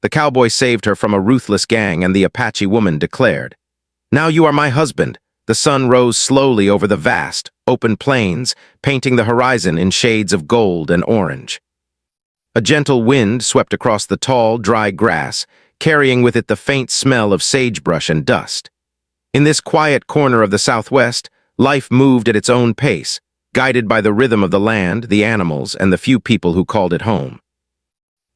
The cowboy saved her from a ruthless gang, and the Apache woman declared, "Now you are my husband." The sun rose slowly over the vast, open plains, painting the horizon in shades of gold and orange. A gentle wind swept across the tall, dry grass, carrying with it the faint smell of sagebrush and dust. In this quiet corner of the Southwest, life moved at its own pace, guided by the rhythm of the land, the animals, and the few people who called it home.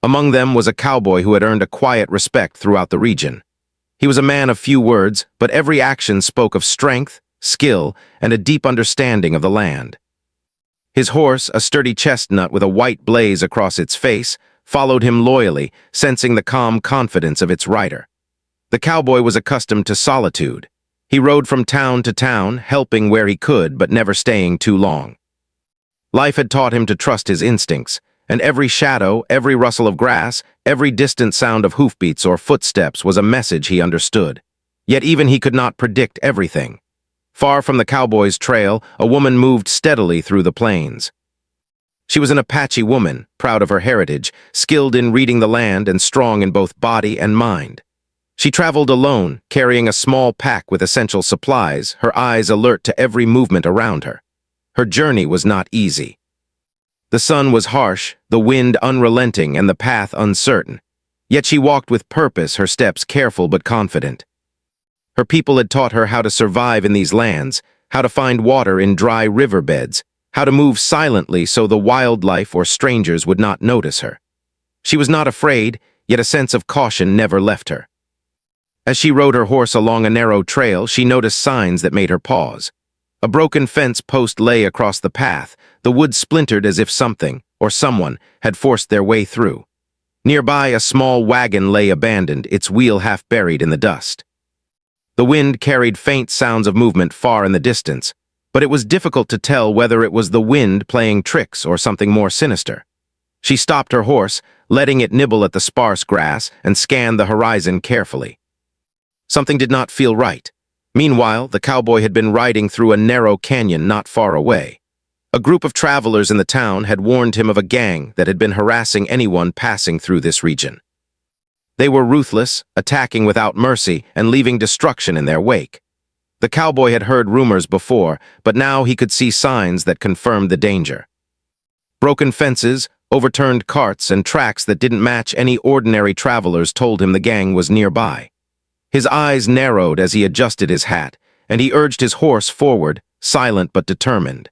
Among them was a cowboy who had earned a quiet respect throughout the region. He was a man of few words, but every action spoke of strength, skill, and a deep understanding of the land. His horse, a sturdy chestnut with a white blaze across its face, followed him loyally, sensing the calm confidence of its rider. The cowboy was accustomed to solitude. He rode from town to town, helping where he could, but never staying too long. Life had taught him to trust his instincts, and every shadow, every rustle of grass, every distant sound of hoofbeats or footsteps was a message he understood. Yet even he could not predict everything. Far from the cowboy's trail, a woman moved steadily through the plains. She was an Apache woman, proud of her heritage, skilled in reading the land and strong in both body and mind. She traveled alone, carrying a small pack with essential supplies, her eyes alert to every movement around her. Her journey was not easy. The sun was harsh, the wind unrelenting, and the path uncertain. Yet she walked with purpose, her steps careful but confident. Her people had taught her how to survive in these lands, how to find water in dry riverbeds, how to move silently so the wildlife or strangers would not notice her. She was not afraid, yet a sense of caution never left her. As she rode her horse along a narrow trail, she noticed signs that made her pause. A broken fence post lay across the path, the wood splintered as if something, or someone, had forced their way through. Nearby, a small wagon lay abandoned, its wheel half buried in the dust. The wind carried faint sounds of movement far in the distance, but it was difficult to tell whether it was the wind playing tricks or something more sinister. She stopped her horse, letting it nibble at the sparse grass, and scanned the horizon carefully. Something did not feel right. Meanwhile, the cowboy had been riding through a narrow canyon not far away. A group of travelers in the town had warned him of a gang that had been harassing anyone passing through this region. They were ruthless, attacking without mercy and leaving destruction in their wake. The cowboy had heard rumors before, but now he could see signs that confirmed the danger. Broken fences, overturned carts, and tracks that didn't match any ordinary travelers told him the gang was nearby. His eyes narrowed as he adjusted his hat, and he urged his horse forward, silent but determined.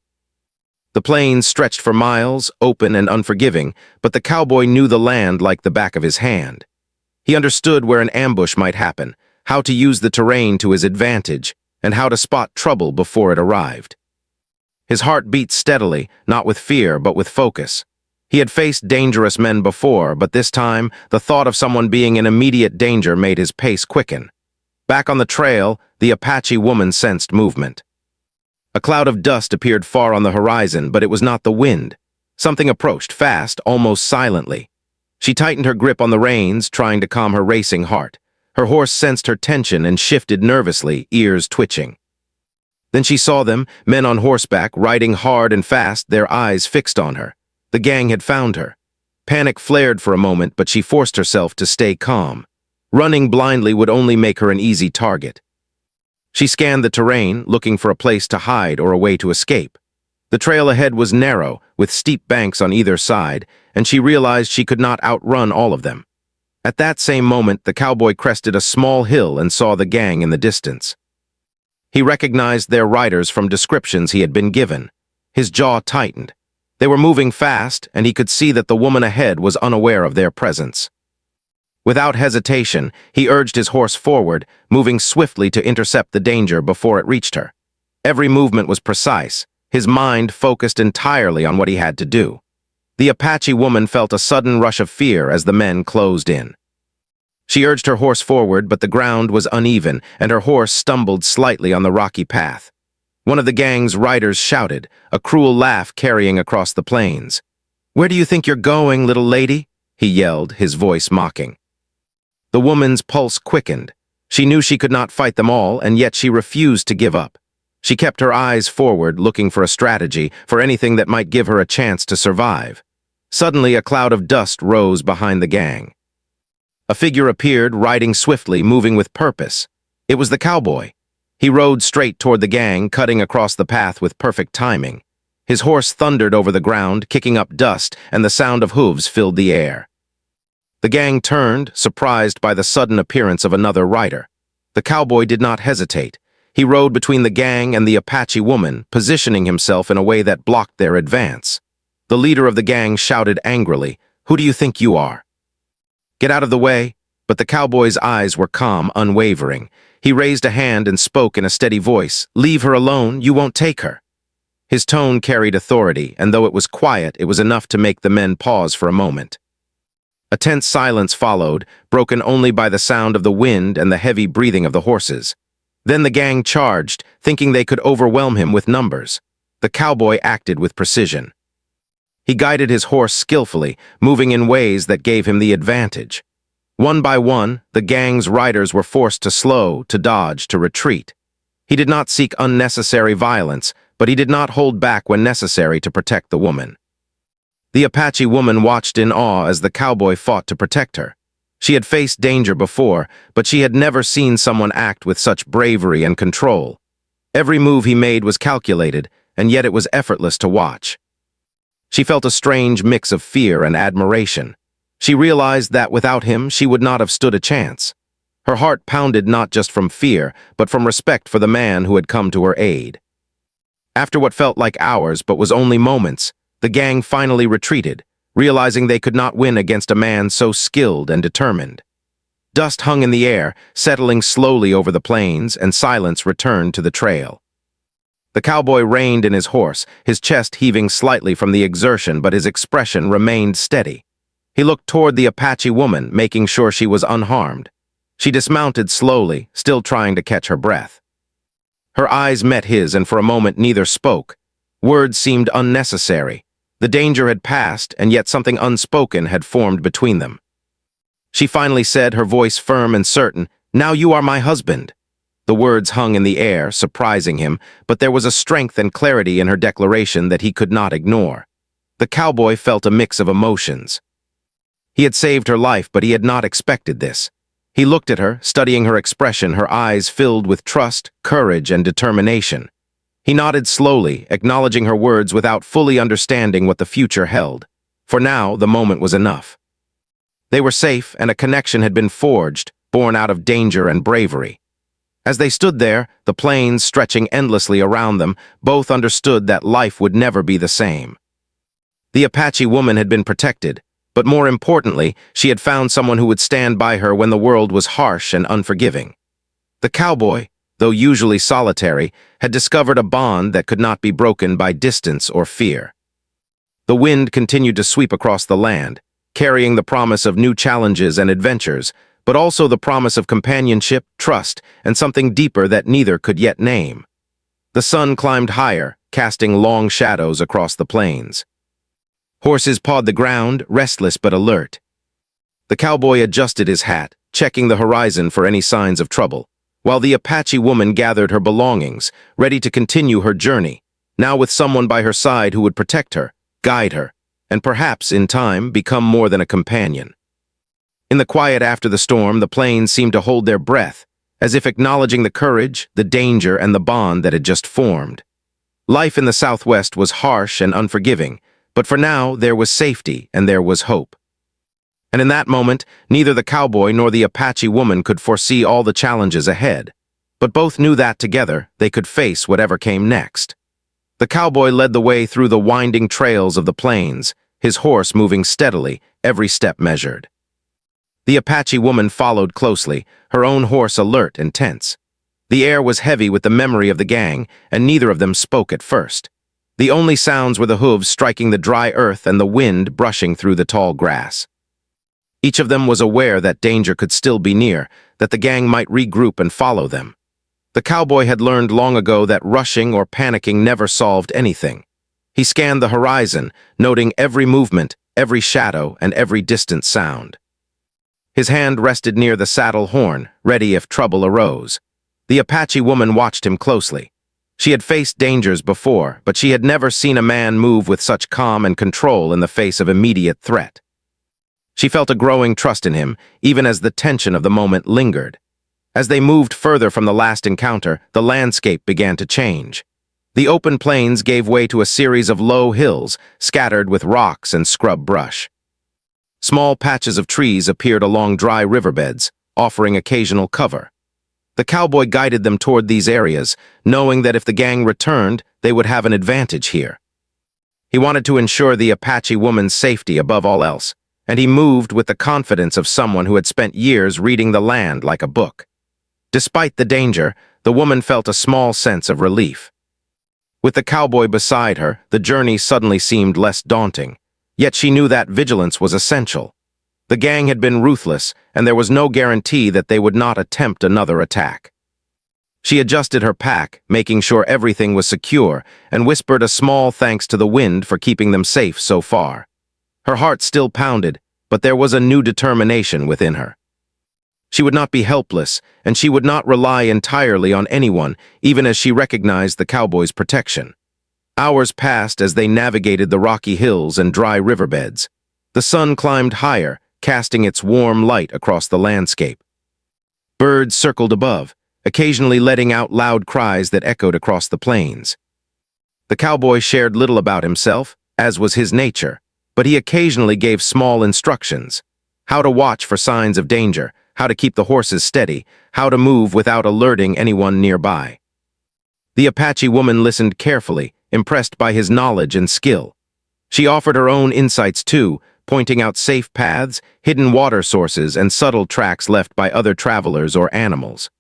The plains stretched for miles, open and unforgiving, but the cowboy knew the land like the back of his hand. He understood where an ambush might happen, how to use the terrain to his advantage, and how to spot trouble before it arrived. His heart beat steadily, not with fear, but with focus. He had faced dangerous men before, but this time, the thought of someone being in immediate danger made his pace quicken. Back on the trail, the Apache woman sensed movement. A cloud of dust appeared far on the horizon, but it was not the wind. Something approached, fast, almost silently. She tightened her grip on the reins, trying to calm her racing heart. Her horse sensed her tension and shifted nervously, ears twitching. Then she saw them, men on horseback, riding hard and fast, their eyes fixed on her. The gang had found her. Panic flared for a moment, but she forced herself to stay calm. Running blindly would only make her an easy target. She scanned the terrain, looking for a place to hide or a way to escape. The trail ahead was narrow, with steep banks on either side, and she realized she could not outrun all of them. At that same moment, the cowboy crested a small hill and saw the gang in the distance. He recognized their riders from descriptions he had been given. His jaw tightened. They were moving fast, and he could see that the woman ahead was unaware of their presence. Without hesitation, he urged his horse forward, moving swiftly to intercept the danger before it reached her. Every movement was precise, his mind focused entirely on what he had to do. The Apache woman felt a sudden rush of fear as the men closed in. She urged her horse forward, but the ground was uneven, and her horse stumbled slightly on the rocky path. One of the gang's riders shouted, a cruel laugh carrying across the plains. "Where do you think you're going, little lady?" he yelled, his voice mocking. The woman's pulse quickened. She knew she could not fight them all, and yet she refused to give up. She kept her eyes forward, looking for a strategy, for anything that might give her a chance to survive. Suddenly, a cloud of dust rose behind the gang. A figure appeared, riding swiftly, moving with purpose. It was the cowboy. He rode straight toward the gang, cutting across the path with perfect timing. His horse thundered over the ground, kicking up dust, and the sound of hooves filled the air. The gang turned, surprised by the sudden appearance of another rider. The cowboy did not hesitate. He rode between the gang and the Apache woman, positioning himself in a way that blocked their advance. The leader of the gang shouted angrily, "Who do you think you are?" "Get out of the way." But the cowboy's eyes were calm, unwavering. He raised a hand and spoke in a steady voice, "Leave her alone, you won't take her." His tone carried authority, and though it was quiet, it was enough to make the men pause for a moment. A tense silence followed, broken only by the sound of the wind and the heavy breathing of the horses. Then the gang charged, thinking they could overwhelm him with numbers. The cowboy acted with precision. He guided his horse skillfully, moving in ways that gave him the advantage. One by one, the gang's riders were forced to slow, to dodge, to retreat. He did not seek unnecessary violence, but he did not hold back when necessary to protect the woman. The Apache woman watched in awe as the cowboy fought to protect her. She had faced danger before, but she had never seen someone act with such bravery and control. Every move he made was calculated, and yet it was effortless to watch. She felt a strange mix of fear and admiration. She realized that without him, she would not have stood a chance. Her heart pounded not just from fear, but from respect for the man who had come to her aid. After what felt like hours but was only moments, the gang finally retreated, realizing they could not win against a man so skilled and determined. Dust hung in the air, settling slowly over the plains, and silence returned to the trail. The cowboy reined in his horse, his chest heaving slightly from the exertion, but his expression remained steady. He looked toward the Apache woman, making sure she was unharmed. She dismounted slowly, still trying to catch her breath. Her eyes met his, and for a moment neither spoke. Words seemed unnecessary. The danger had passed, and yet something unspoken had formed between them. She finally said, her voice firm and certain, "Now you are my husband." The words hung in the air, surprising him, but there was a strength and clarity in her declaration that he could not ignore. The cowboy felt a mix of emotions. He had saved her life, but he had not expected this. He looked at her, studying her expression, her eyes filled with trust, courage, and determination. He nodded slowly, acknowledging her words without fully understanding what the future held. For now, the moment was enough. They were safe, and a connection had been forged, born out of danger and bravery. As they stood there, the plains stretching endlessly around them, both understood that life would never be the same. The Apache woman had been protected, but more importantly, she had found someone who would stand by her when the world was harsh and unforgiving. The cowboy, though usually solitary, had discovered a bond that could not be broken by distance or fear. The wind continued to sweep across the land, carrying the promise of new challenges and adventures, but also the promise of companionship, trust, and something deeper that neither could yet name. The sun climbed higher, casting long shadows across the plains. Horses pawed the ground, restless but alert. The cowboy adjusted his hat, checking the horizon for any signs of trouble, while the Apache woman gathered her belongings, ready to continue her journey, now with someone by her side who would protect her, guide her, and perhaps, in time, become more than a companion. In the quiet after the storm, the plains seemed to hold their breath, as if acknowledging the courage, the danger, and the bond that had just formed. Life in the Southwest was harsh and unforgiving, but for now there was safety and there was hope. And in that moment, neither the cowboy nor the Apache woman could foresee all the challenges ahead, but both knew that together they could face whatever came next. The cowboy led the way through the winding trails of the plains, his horse moving steadily, every step measured. The Apache woman followed closely, her own horse alert and tense. The air was heavy with the memory of the gang, and neither of them spoke at first. The only sounds were the hooves striking the dry earth and the wind brushing through the tall grass. Each of them was aware that danger could still be near, that the gang might regroup and follow them. The cowboy had learned long ago that rushing or panicking never solved anything. He scanned the horizon, noting every movement, every shadow, and every distant sound. His hand rested near the saddle horn, ready if trouble arose. The Apache woman watched him closely. She had faced dangers before, but she had never seen a man move with such calm and control in the face of immediate threat. She felt a growing trust in him, even as the tension of the moment lingered. As they moved further from the last encounter, the landscape began to change. The open plains gave way to a series of low hills, scattered with rocks and scrub brush. Small patches of trees appeared along dry riverbeds, offering occasional cover. The cowboy guided them toward these areas, knowing that if the gang returned, they would have an advantage here. He wanted to ensure the Apache woman's safety above all else, and he moved with the confidence of someone who had spent years reading the land like a book. Despite the danger, the woman felt a small sense of relief. With the cowboy beside her, the journey suddenly seemed less daunting, yet she knew that vigilance was essential. The gang had been ruthless, and there was no guarantee that they would not attempt another attack. She adjusted her pack, making sure everything was secure, and whispered a small thanks to the wind for keeping them safe so far. Her heart still pounded, but there was a new determination within her. She would not be helpless, and she would not rely entirely on anyone, even as she recognized the cowboy's protection. Hours passed as they navigated the rocky hills and dry riverbeds. The sun climbed higher, casting its warm light across the landscape. Birds circled above, occasionally letting out loud cries that echoed across the plains. The cowboy shared little about himself, as was his nature, but he occasionally gave small instructions: how to watch for signs of danger, how to keep the horses steady, how to move without alerting anyone nearby. The Apache woman listened carefully, impressed by his knowledge and skill. She offered her own insights too, pointing out safe paths, hidden water sources, and subtle tracks left by other travelers or animals.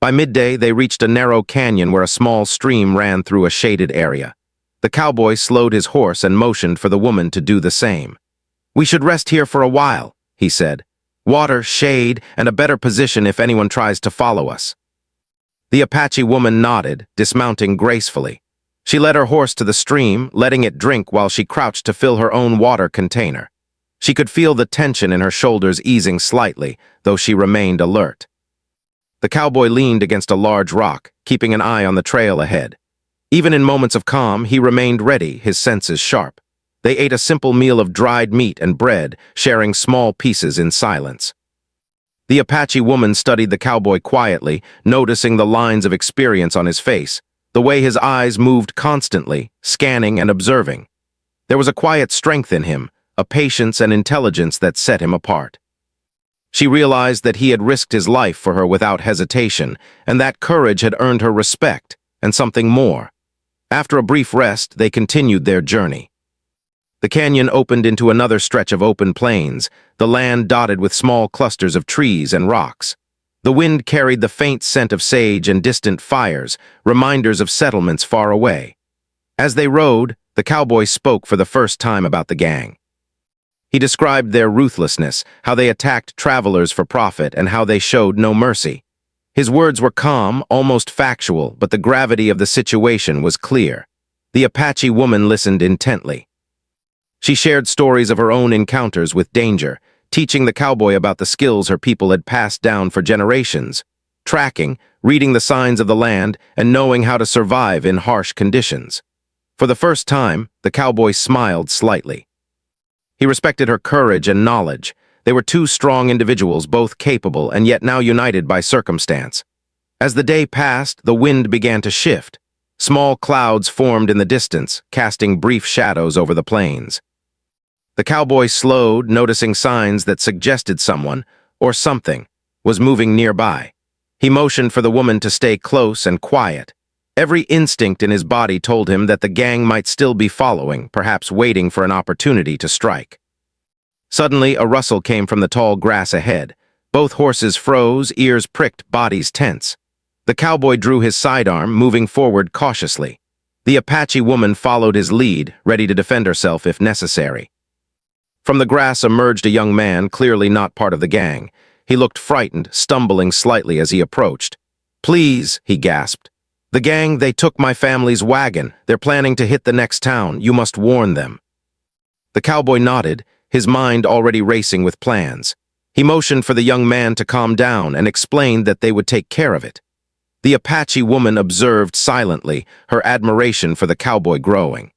By midday, they reached a narrow canyon where a small stream ran through a shaded area. The cowboy slowed his horse and motioned for the woman to do the same. "We should rest here for a while," he said. "Water, shade, and a better position if anyone tries to follow us." The Apache woman nodded, dismounting gracefully. She led her horse to the stream, letting it drink while she crouched to fill her own water container. She could feel the tension in her shoulders easing slightly, though she remained alert. The cowboy leaned against a large rock, keeping an eye on the trail ahead. Even in moments of calm, he remained ready, his senses sharp. They ate a simple meal of dried meat and bread, sharing small pieces in silence. The Apache woman studied the cowboy quietly, noticing the lines of experience on his face, the way his eyes moved constantly, scanning and observing. There was a quiet strength in him, a patience and intelligence that set him apart. She realized that he had risked his life for her without hesitation, and that courage had earned her respect, and something more. After a brief rest, they continued their journey. The canyon opened into another stretch of open plains, the land dotted with small clusters of trees and rocks. The wind carried the faint scent of sage and distant fires, reminders of settlements far away. As they rode, the cowboy spoke for the first time about the gang. He described their ruthlessness, how they attacked travelers for profit, and how they showed no mercy. His words were calm, almost factual, but the gravity of the situation was clear. The Apache woman listened intently. She shared stories of her own encounters with danger, teaching the cowboy about the skills her people had passed down for generations: tracking, reading the signs of the land, and knowing how to survive in harsh conditions. For the first time, the cowboy smiled slightly. He respected her courage and knowledge. They were two strong individuals, both capable and yet now united by circumstance. As the day passed, the wind began to shift. Small clouds formed in the distance, casting brief shadows over the plains. The cowboy slowed, noticing signs that suggested someone, or something, was moving nearby. He motioned for the woman to stay close and quiet. Every instinct in his body told him that the gang might still be following, perhaps waiting for an opportunity to strike. Suddenly, a rustle came from the tall grass ahead. Both horses froze, ears pricked, bodies tense. The cowboy drew his sidearm, moving forward cautiously. The Apache woman followed his lead, ready to defend herself if necessary. From the grass emerged a young man, clearly not part of the gang. He looked frightened, stumbling slightly as he approached. "Please," he gasped. "The gang, they took my family's wagon. They're planning to hit the next town. You must warn them." The cowboy nodded, his mind already racing with plans. He motioned for the young man to calm down and explained that they would take care of it. The Apache woman observed silently, her admiration for the cowboy growing.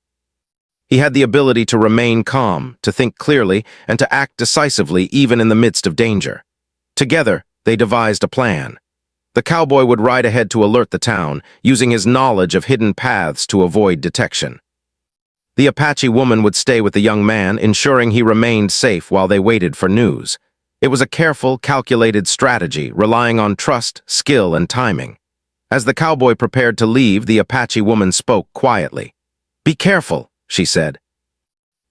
He had the ability to remain calm, to think clearly, and to act decisively even in the midst of danger. Together, they devised a plan. The cowboy would ride ahead to alert the town, using his knowledge of hidden paths to avoid detection. The Apache woman would stay with the young man, ensuring he remained safe while they waited for news. It was a careful, calculated strategy, relying on trust, skill, and timing. As the cowboy prepared to leave, the Apache woman spoke quietly. "Be careful," she said.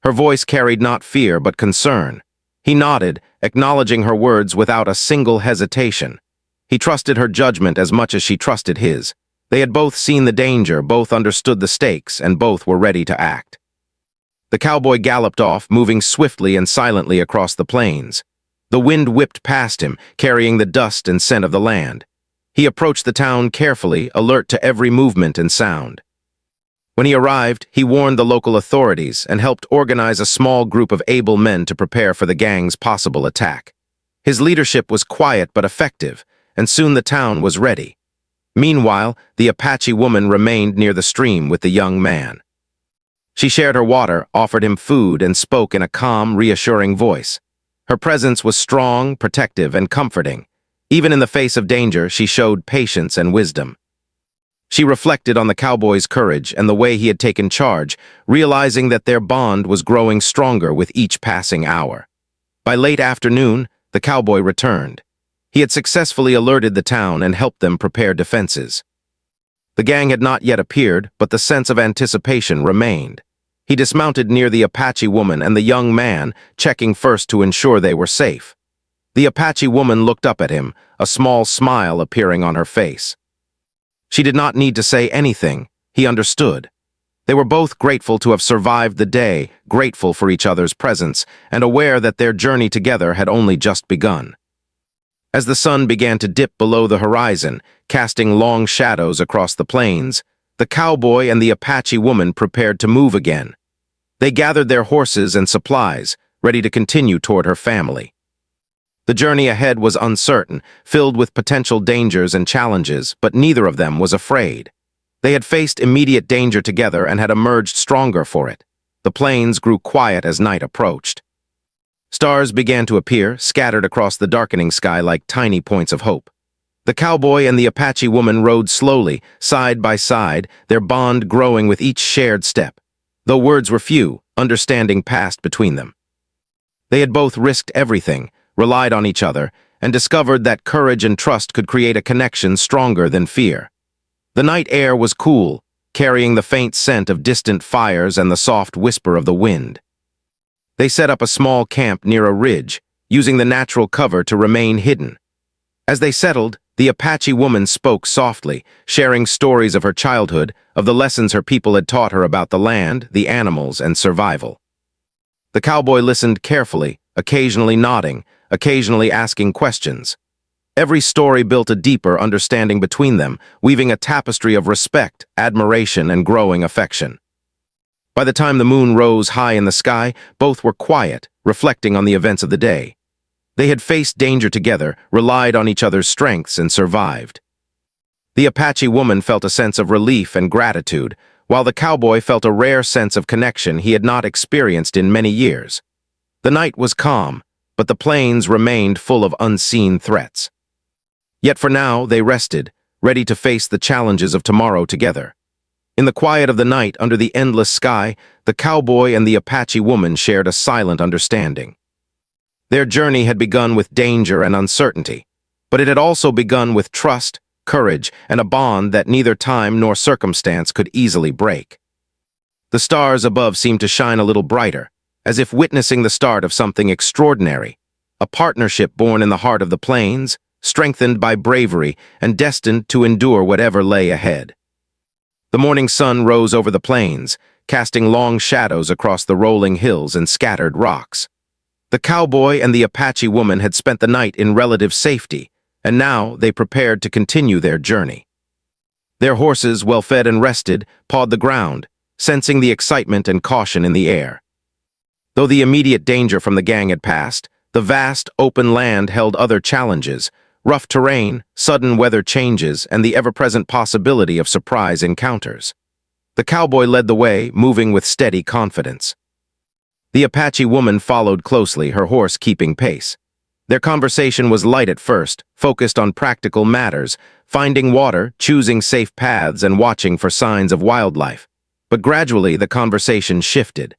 Her voice carried not fear but concern. He nodded, acknowledging her words without a single hesitation. He trusted her judgment as much as she trusted his. They had both seen the danger, both understood the stakes, and both were ready to act. The cowboy galloped off, moving swiftly and silently across the plains. The wind whipped past him, carrying the dust and scent of the land. He approached the town carefully, alert to every movement and sound. When he arrived, he warned the local authorities and helped organize a small group of able men to prepare for the gang's possible attack. His leadership was quiet but effective, and soon the town was ready. Meanwhile, the Apache woman remained near the stream with the young man. She shared her water, offered him food, and spoke in a calm, reassuring voice. Her presence was strong, protective, and comforting. Even in the face of danger, she showed patience and wisdom. She reflected on the cowboy's courage and the way he had taken charge, realizing that their bond was growing stronger with each passing hour. By late afternoon, the cowboy returned. He had successfully alerted the town and helped them prepare defenses. The gang had not yet appeared, but the sense of anticipation remained. He dismounted near the Apache woman and the young man, checking first to ensure they were safe. The Apache woman looked up at him, a small smile appearing on her face. She did not need to say anything. He understood. They were both grateful to have survived the day, grateful for each other's presence, and aware that their journey together had only just begun. As the sun began to dip below the horizon, casting long shadows across the plains, the cowboy and the Apache woman prepared to move again. They gathered their horses and supplies, ready to continue toward her family. The journey ahead was uncertain, filled with potential dangers and challenges, but neither of them was afraid. They had faced immediate danger together and had emerged stronger for it. The plains grew quiet as night approached. Stars began to appear, scattered across the darkening sky like tiny points of hope. The cowboy and the Apache woman rode slowly, side by side, their bond growing with each shared step. Though words were few, understanding passed between them. They had both risked everything, relied on each other, and discovered that courage and trust could create a connection stronger than fear. The night air was cool, carrying the faint scent of distant fires and the soft whisper of the wind. They set up a small camp near a ridge, using the natural cover to remain hidden. As they settled, the Apache woman spoke softly, sharing stories of her childhood, of the lessons her people had taught her about the land, the animals, and survival. The cowboy listened carefully, occasionally nodding, occasionally asking questions. Every story built a deeper understanding between them, weaving a tapestry of respect, admiration, and growing affection. By the time the moon rose high in the sky, both were quiet, reflecting on the events of the day. They had faced danger together, relied on each other's strengths, and survived. The Apache woman felt a sense of relief and gratitude, while the cowboy felt a rare sense of connection he had not experienced in many years. The night was calm, but the plains remained full of unseen threats. Yet for now, they rested, ready to face the challenges of tomorrow together. In the quiet of the night, under the endless sky, the cowboy and the Apache woman shared a silent understanding. Their journey had begun with danger and uncertainty, but it had also begun with trust, courage, and a bond that neither time nor circumstance could easily break. The stars above seemed to shine a little brighter, as if witnessing the start of something extraordinary, a partnership born in the heart of the plains, strengthened by bravery and destined to endure whatever lay ahead. The morning sun rose over the plains, casting long shadows across the rolling hills and scattered rocks. The cowboy and the Apache woman had spent the night in relative safety, and now they prepared to continue their journey. Their horses, well fed and rested, pawed the ground, sensing the excitement and caution in the air. Though the immediate danger from the gang had passed, the vast, open land held other challenges: rough terrain, sudden weather changes, and the ever-present possibility of surprise encounters. The cowboy led the way, moving with steady confidence. The Apache woman followed closely, her horse keeping pace. Their conversation was light at first, focused on practical matters, finding water, choosing safe paths, and watching for signs of wildlife. But gradually, the conversation shifted.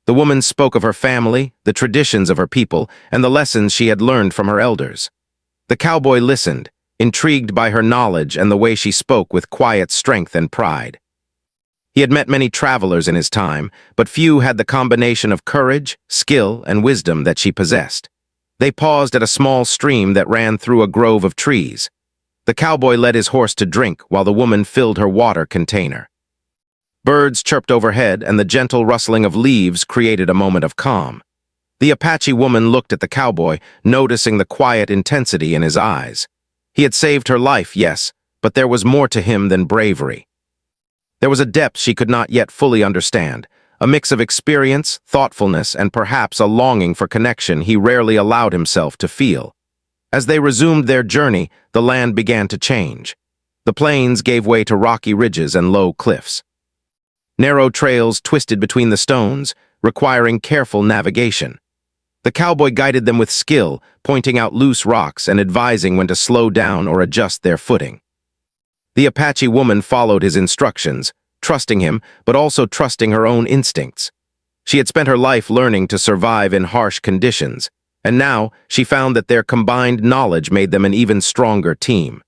The woman spoke of her family, the traditions of her people, and the lessons she had learned from her elders. The cowboy listened, intrigued by her knowledge and the way she spoke with quiet strength and pride. He had met many travelers in his time, but few had the combination of courage, skill, and wisdom that she possessed. They paused at a small stream that ran through a grove of trees. The cowboy led his horse to drink while the woman filled her water container. Birds chirped overhead, and the gentle rustling of leaves created a moment of calm. The Apache woman looked at the cowboy, noticing the quiet intensity in his eyes. He had saved her life, yes, but there was more to him than bravery. There was a depth she could not yet fully understand, a mix of experience, thoughtfulness, and perhaps a longing for connection he rarely allowed himself to feel. As they resumed their journey, the land began to change. The plains gave way to rocky ridges and low cliffs. Narrow trails twisted between the stones, requiring careful navigation. The cowboy guided them with skill, pointing out loose rocks and advising when to slow down or adjust their footing. The Apache woman followed his instructions, trusting him, but also trusting her own instincts. She had spent her life learning to survive in harsh conditions, and now she found that their combined knowledge made them an even stronger team.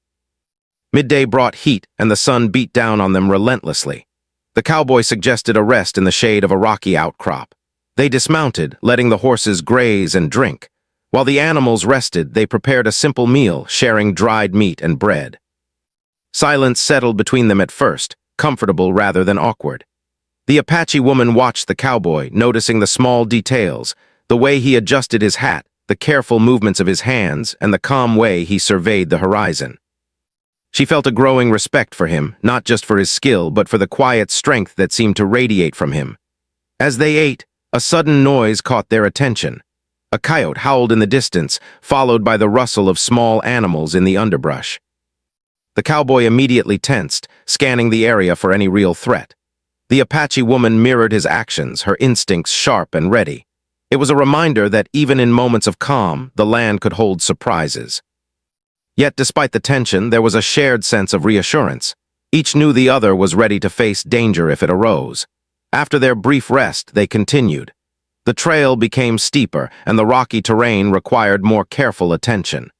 Midday brought heat, and the sun beat down on them relentlessly. The cowboy suggested a rest in the shade of a rocky outcrop. They dismounted, letting the horses graze and drink. While the animals rested, they prepared a simple meal, sharing dried meat and bread. Silence settled between them at first, comfortable rather than awkward. The Apache woman watched the cowboy, noticing the small details, the way he adjusted his hat, the careful movements of his hands, and the calm way he surveyed the horizon. She felt a growing respect for him, not just for his skill, but for the quiet strength that seemed to radiate from him. As they ate, a sudden noise caught their attention. A coyote howled in the distance, followed by the rustle of small animals in the underbrush. The cowboy immediately tensed, scanning the area for any real threat. The Apache woman mirrored his actions, her instincts sharp and ready. It was a reminder that even in moments of calm, the land could hold surprises. Yet despite the tension, there was a shared sense of reassurance. Each knew the other was ready to face danger if it arose. After their brief rest, they continued. The trail became steeper, and the rocky terrain required more careful attention.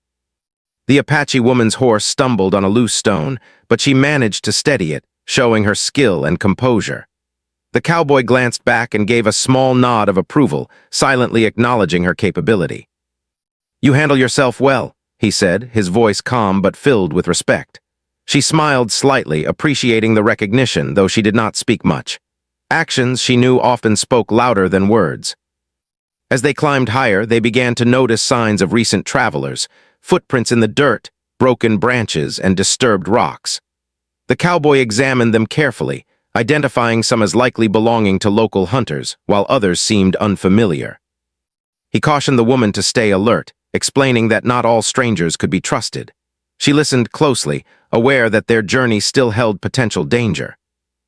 The Apache woman's horse stumbled on a loose stone, but she managed to steady it, showing her skill and composure. The cowboy glanced back and gave a small nod of approval, silently acknowledging her capability. "You handle yourself well," he said, his voice calm but filled with respect. She smiled slightly, appreciating the recognition, though she did not speak much. Actions, she knew, often spoke louder than words. As they climbed higher, they began to notice signs of recent travelers, footprints in the dirt, broken branches, and disturbed rocks. The cowboy examined them carefully, identifying some as likely belonging to local hunters, while others seemed unfamiliar. He cautioned the woman to stay alert, explaining that not all strangers could be trusted. She listened closely, aware that their journey still held potential danger.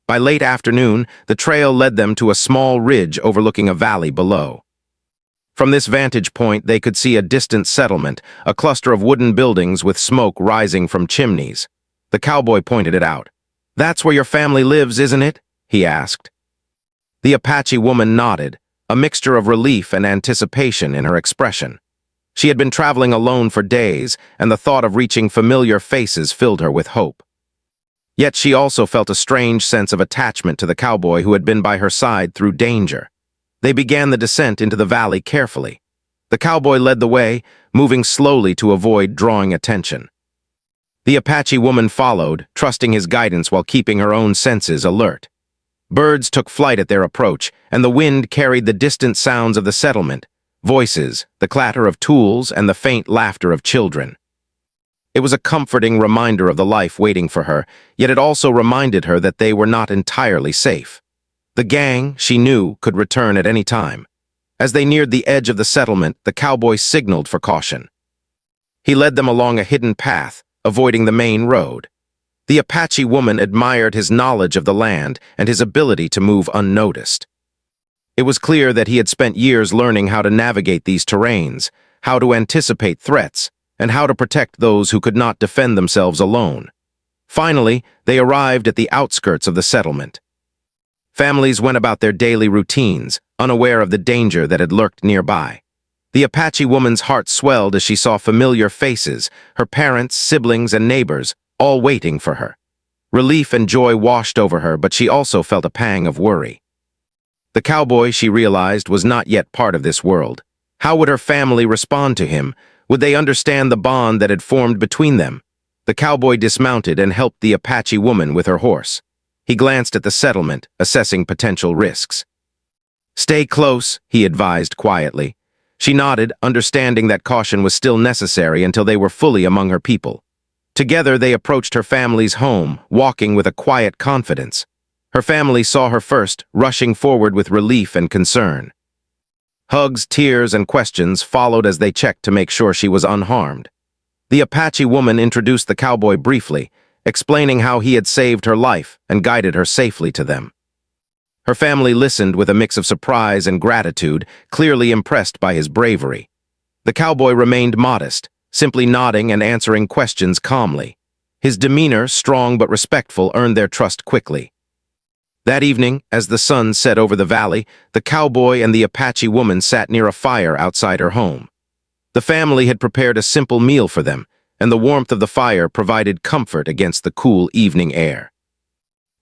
By late afternoon, the trail led them to a small ridge overlooking a valley below. From this vantage point, they could see a distant settlement, a cluster of wooden buildings with smoke rising from chimneys. The cowboy pointed it out. "That's where your family lives, isn't it?" he asked. The Apache woman nodded, a mixture of relief and anticipation in her expression. She had been traveling alone for days, and the thought of reaching familiar faces filled her with hope. Yet she also felt a strange sense of attachment to the cowboy who had been by her side through danger. They began the descent into the valley carefully. The cowboy led the way, moving slowly to avoid drawing attention. The Apache woman followed, trusting his guidance while keeping her own senses alert. Birds took flight at their approach, and the wind carried the distant sounds of the settlement, voices, the clatter of tools, and the faint laughter of children. It was a comforting reminder of the life waiting for her, yet it also reminded her that they were not entirely safe. The gang, she knew, could return at any time. As they neared the edge of the settlement, the cowboy signaled for caution. He led them along a hidden path, avoiding the main road. The Apache woman admired his knowledge of the land and his ability to move unnoticed. It was clear that he had spent years learning how to navigate these terrains, how to anticipate threats, and how to protect those who could not defend themselves alone. Finally, they arrived at the outskirts of the settlement. Families went about their daily routines, unaware of the danger that had lurked nearby. The Apache woman's heart swelled as she saw familiar faces, her parents, siblings, and neighbors, all waiting for her. Relief and joy washed over her, but she also felt a pang of worry. The cowboy, she realized, was not yet part of this world. How would her family respond to him? Would they understand the bond that had formed between them? The cowboy dismounted and helped the Apache woman with her horse. He glanced at the settlement, assessing potential risks. "Stay close," he advised quietly. She nodded, understanding that caution was still necessary until they were fully among her people. Together, they approached her family's home, walking with a quiet confidence. Her family saw her first, rushing forward with relief and concern. Hugs, tears, and questions followed as they checked to make sure she was unharmed. The Apache woman introduced the cowboy briefly, explaining how he had saved her life and guided her safely to them. Her family listened with a mix of surprise and gratitude, clearly impressed by his bravery. The cowboy remained modest, simply nodding and answering questions calmly. His demeanor, strong but respectful, earned their trust quickly. That evening, as the sun set over the valley, the cowboy and the Apache woman sat near a fire outside her home. The family had prepared a simple meal for them, and the warmth of the fire provided comfort against the cool evening air.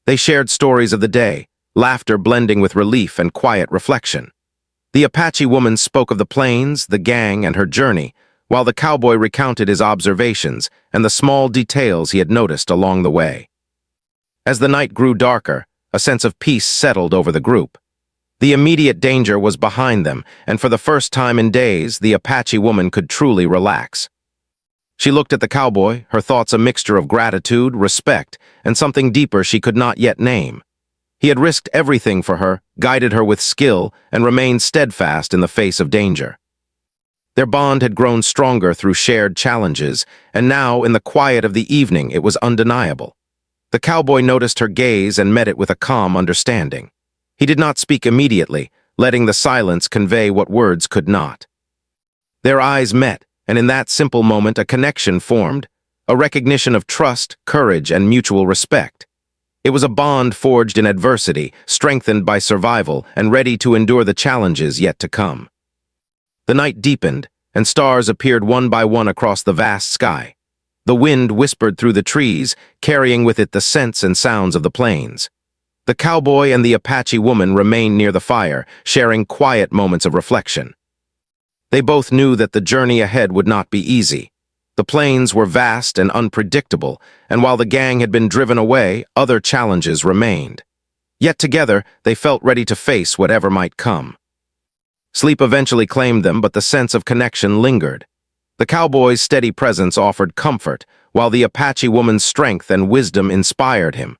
They shared stories of the day, laughter blending with relief and quiet reflection. The Apache woman spoke of the plains, the gang, and her journey, while the cowboy recounted his observations and the small details he had noticed along the way. As the night grew darker, a sense of peace settled over the group. The immediate danger was behind them, and for the first time in days, the Apache woman could truly relax. She looked at the cowboy, her thoughts a mixture of gratitude, respect, and something deeper she could not yet name. He had risked everything for her, guided her with skill, and remained steadfast in the face of danger. Their bond had grown stronger through shared challenges, and now, in the quiet of the evening, it was undeniable. The cowboy noticed her gaze and met it with a calm understanding. He did not speak immediately, letting the silence convey what words could not. Their eyes met, and in that simple moment a connection formed, a recognition of trust, courage, and mutual respect. It was a bond forged in adversity, strengthened by survival, and ready to endure the challenges yet to come. The night deepened, and stars appeared one by one across the vast sky. The wind whispered through the trees, carrying with it the scents and sounds of the plains. The cowboy and the Apache woman remained near the fire, sharing quiet moments of reflection. They both knew that the journey ahead would not be easy. The plains were vast and unpredictable, and while the gang had been driven away, other challenges remained. Yet together, they felt ready to face whatever might come. Sleep eventually claimed them, but the sense of connection lingered. The cowboy's steady presence offered comfort, while the Apache woman's strength and wisdom inspired him.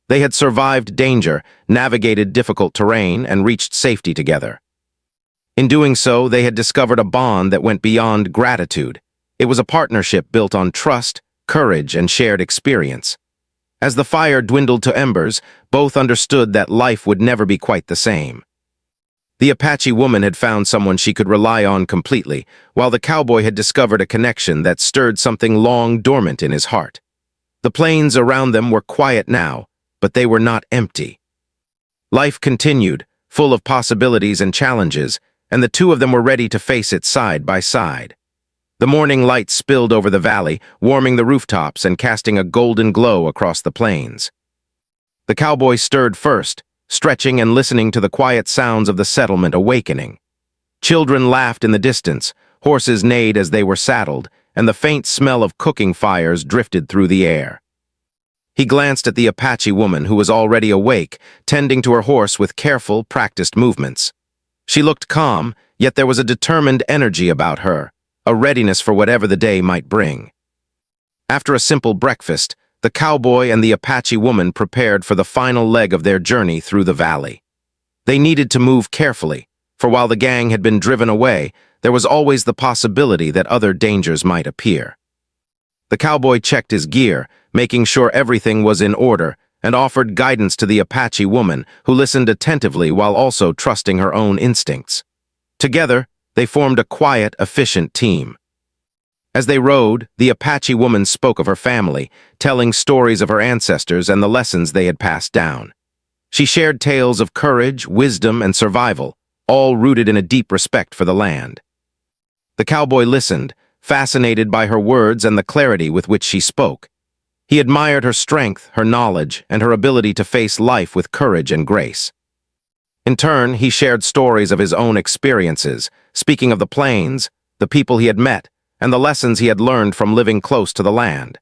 They had survived danger, navigated difficult terrain, and reached safety together. In doing so, they had discovered a bond that went beyond gratitude. It was a partnership built on trust, courage, and shared experience. As the fire dwindled to embers, both understood that life would never be quite the same. The Apache woman had found someone she could rely on completely, while the cowboy had discovered a connection that stirred something long dormant in his heart. The plains around them were quiet now, but they were not empty. Life continued, full of possibilities and challenges, and the two of them were ready to face it side by side. The morning light spilled over the valley, warming the rooftops and casting a golden glow across the plains. The cowboy stirred first, stretching and listening to the quiet sounds of the settlement awakening. Children laughed in the distance, horses neighed as they were saddled, and the faint smell of cooking fires drifted through the air. He glanced at the Apache woman, who was already awake, tending to her horse with careful, practiced movements. She looked calm, yet there was a determined energy about her, a readiness for whatever the day might bring. After a simple breakfast, the cowboy and the Apache woman prepared for the final leg of their journey through the valley. They needed to move carefully, for while the gang had been driven away, there was always the possibility that other dangers might appear. The cowboy checked his gear, making sure everything was in order, and offered guidance to the Apache woman, who listened attentively while also trusting her own instincts. Together, they formed a quiet, efficient team. As they rode, the Apache woman spoke of her family, telling stories of her ancestors and the lessons they had passed down. She shared tales of courage, wisdom, and survival, all rooted in a deep respect for the land. The cowboy listened, fascinated by her words and the clarity with which she spoke. He admired her strength, her knowledge, and her ability to face life with courage and grace. In turn, he shared stories of his own experiences, speaking of the plains, the people he had met, and the lessons he had learned from living close to the land.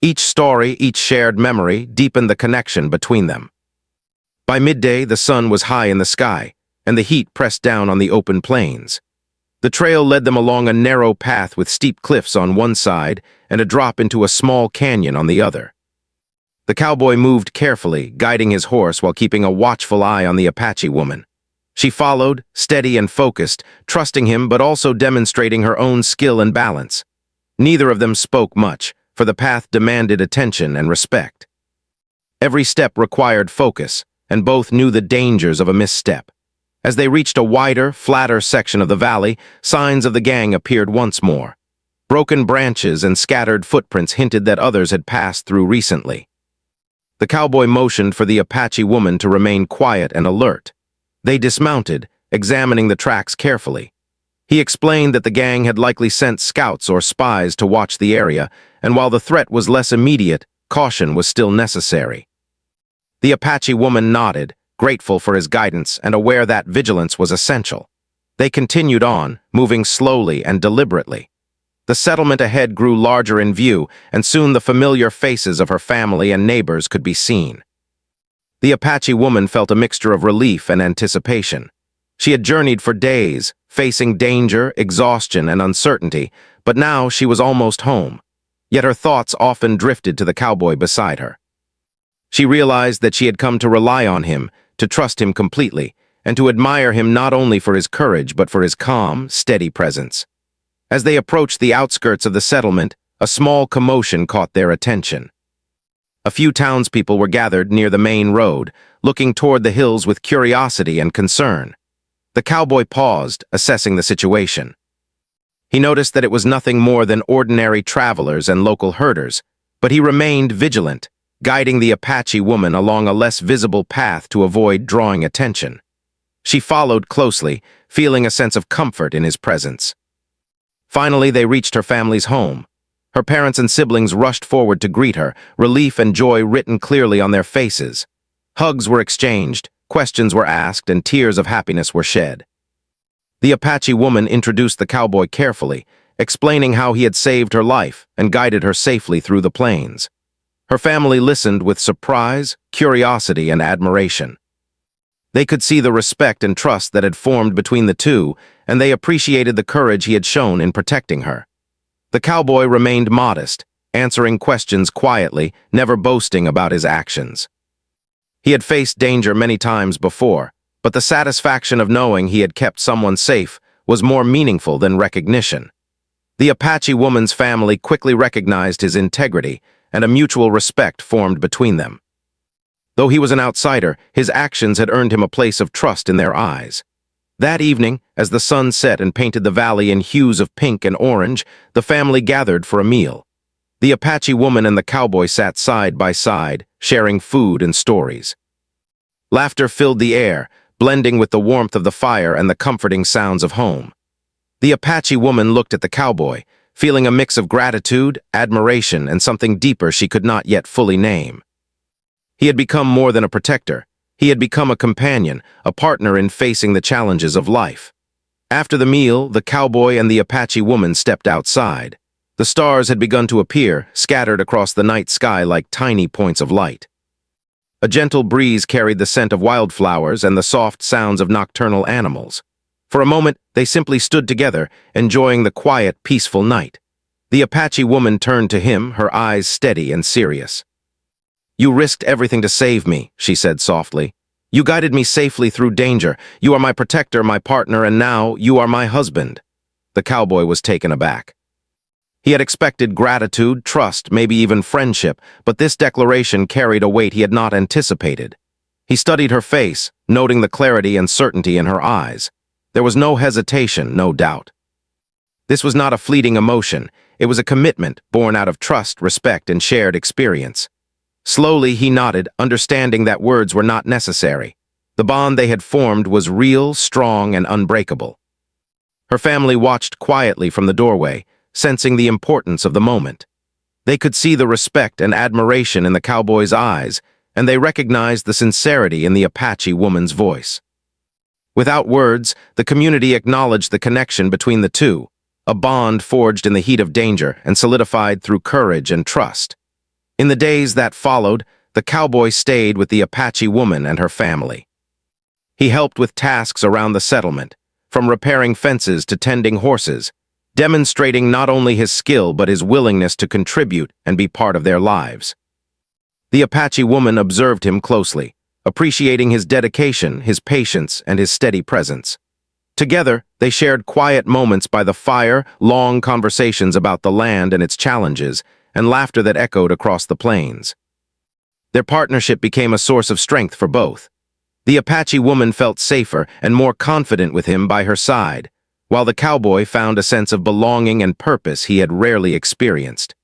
Each story, each shared memory, deepened the connection between them. By midday, the sun was high in the sky, and the heat pressed down on the open plains. The trail led them along a narrow path with steep cliffs on one side and a drop into a small canyon on the other. The cowboy moved carefully, guiding his horse while keeping a watchful eye on the Apache woman. She followed, steady and focused, trusting him but also demonstrating her own skill and balance. Neither of them spoke much, for the path demanded attention and respect. Every step required focus, and both knew the dangers of a misstep. As they reached a wider, flatter section of the valley, signs of the gang appeared once more. Broken branches and scattered footprints hinted that others had passed through recently. The cowboy motioned for the Apache woman to remain quiet and alert. They dismounted, examining the tracks carefully. He explained that the gang had likely sent scouts or spies to watch the area, and while the threat was less immediate, caution was still necessary. The Apache woman nodded, grateful for his guidance and aware that vigilance was essential. They continued on, moving slowly and deliberately. The settlement ahead grew larger in view, and soon the familiar faces of her family and neighbors could be seen. The Apache woman felt a mixture of relief and anticipation. She had journeyed for days, facing danger, exhaustion, and uncertainty, but now she was almost home. Yet her thoughts often drifted to the cowboy beside her. She realized that she had come to rely on him, to trust him completely, and to admire him not only for his courage but for his calm, steady presence. As they approached the outskirts of the settlement, a small commotion caught their attention. A few townspeople were gathered near the main road, looking toward the hills with curiosity and concern. The cowboy paused, assessing the situation. He noticed that it was nothing more than ordinary travelers and local herders, but he remained vigilant, guiding the Apache woman along a less visible path to avoid drawing attention. She followed closely, feeling a sense of comfort in his presence. Finally, they reached her family's home. Her parents and siblings rushed forward to greet her, relief and joy written clearly on their faces. Hugs were exchanged, questions were asked, and tears of happiness were shed. The Apache woman introduced the cowboy carefully, explaining how he had saved her life and guided her safely through the plains. Her family listened with surprise, curiosity, and admiration. They could see the respect and trust that had formed between the two, and they appreciated the courage he had shown in protecting her. The cowboy remained modest, answering questions quietly, never boasting about his actions. He had faced danger many times before, but the satisfaction of knowing he had kept someone safe was more meaningful than recognition. The Apache woman's family quickly recognized his integrity, and a mutual respect formed between them. Though he was an outsider, his actions had earned him a place of trust in their eyes. That evening, as the sun set and painted the valley in hues of pink and orange, the family gathered for a meal. The Apache woman and the cowboy sat side by side, sharing food and stories. Laughter filled the air, blending with the warmth of the fire and the comforting sounds of home. The Apache woman looked at the cowboy, feeling a mix of gratitude, admiration, and something deeper she could not yet fully name. He had become more than a protector. He had become a companion, a partner in facing the challenges of life. After the meal, the cowboy and the Apache woman stepped outside. The stars had begun to appear, scattered across the night sky like tiny points of light. A gentle breeze carried the scent of wildflowers and the soft sounds of nocturnal animals. For a moment, they simply stood together, enjoying the quiet, peaceful night. The Apache woman turned to him, her eyes steady and serious. "You risked everything to save me," she said softly. "You guided me safely through danger. You are my protector, my partner, and now you are my husband." The cowboy was taken aback. He had expected gratitude, trust, maybe even friendship, but this declaration carried a weight he had not anticipated. He studied her face, noting the clarity and certainty in her eyes. There was no hesitation, no doubt. This was not a fleeting emotion. It was a commitment born out of trust, respect, and shared experience. Slowly, he nodded, understanding that words were not necessary. The bond they had formed was real, strong, and unbreakable. Her family watched quietly from the doorway, sensing the importance of the moment. They could see the respect and admiration in the cowboy's eyes, and they recognized the sincerity in the Apache woman's voice. Without words, the community acknowledged the connection between the two, a bond forged in the heat of danger and solidified through courage and trust. In the days that followed, the cowboy stayed with the Apache woman and her family. He helped with tasks around the settlement, from repairing fences to tending horses, demonstrating not only his skill but his willingness to contribute and be part of their lives. The Apache woman observed him closely, appreciating his dedication, his patience, and his steady presence. Together, they shared quiet moments by the fire, long conversations about the land and its challenges, and laughter that echoed across the plains. Their partnership became a source of strength for both. The Apache woman felt safer and more confident with him by her side, while the cowboy found a sense of belonging and purpose he had rarely experienced.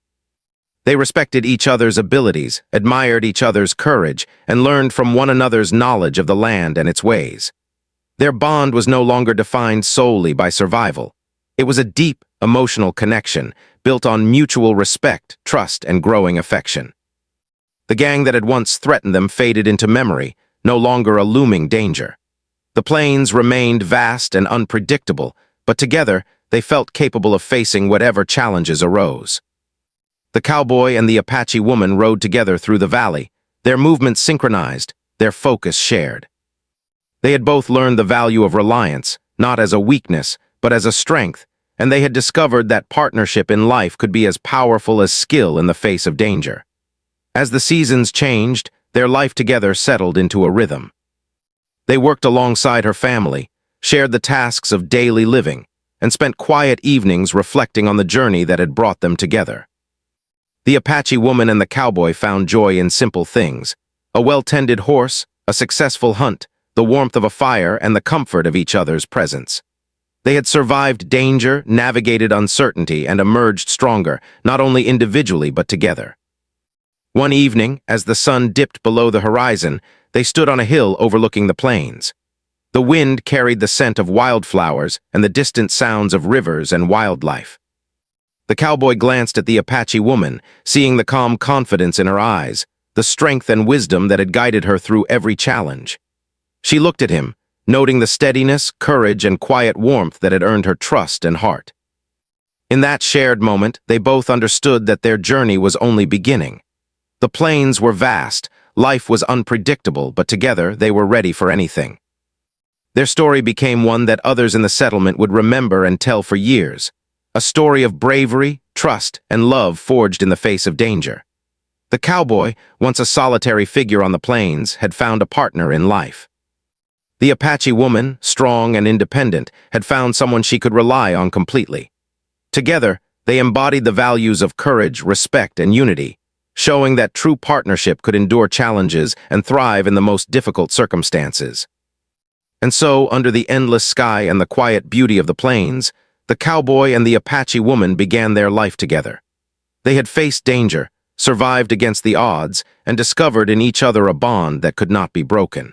They respected each other's abilities, admired each other's courage, and learned from one another's knowledge of the land and its ways. Their bond was no longer defined solely by survival. It was a deep, emotional connection built on mutual respect, trust, and growing affection. The gang that had once threatened them faded into memory, no longer a looming danger. The plains remained vast and unpredictable, but together they felt capable of facing whatever challenges arose. The cowboy and the Apache woman rode together through the valley, their movements synchronized, their focus shared. They had both learned the value of reliance, not as a weakness, but as a strength, and they had discovered that partnership in life could be as powerful as skill in the face of danger. As the seasons changed, their life together settled into a rhythm. They worked alongside her family, shared the tasks of daily living, and spent quiet evenings reflecting on the journey that had brought them together. The Apache woman and the cowboy found joy in simple things: a well-tended horse, a successful hunt, the warmth of a fire, and the comfort of each other's presence. They had survived danger, navigated uncertainty, and emerged stronger, not only individually but together. One evening, as the sun dipped below the horizon, they stood on a hill overlooking the plains. The wind carried the scent of wildflowers and the distant sounds of rivers and wildlife. The cowboy glanced at the Apache woman, seeing the calm confidence in her eyes, the strength and wisdom that had guided her through every challenge. She looked at him, noting the steadiness, courage, and quiet warmth that had earned her trust and heart. In that shared moment, they both understood that their journey was only beginning. The plains were vast, life was unpredictable, but together they were ready for anything. Their story became one that others in the settlement would remember and tell for years, a story of bravery, trust, and love forged in the face of danger. The cowboy, once a solitary figure on the plains, had found a partner in life. The Apache woman, strong and independent, had found someone she could rely on completely. Together, they embodied the values of courage, respect, and unity, showing that true partnership could endure challenges and thrive in the most difficult circumstances. And so, under the endless sky and the quiet beauty of the plains, the cowboy and the Apache woman began their life together. They had faced danger, survived against the odds, and discovered in each other a bond that could not be broken.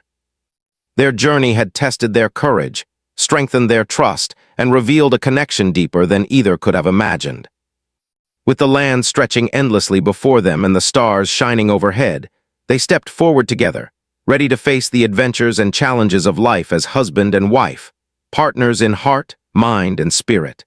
Their journey had tested their courage, strengthened their trust, and revealed a connection deeper than either could have imagined. With the land stretching endlessly before them and the stars shining overhead, they stepped forward together, ready to face the adventures and challenges of life as husband and wife, partners in heart, mind, and spirit.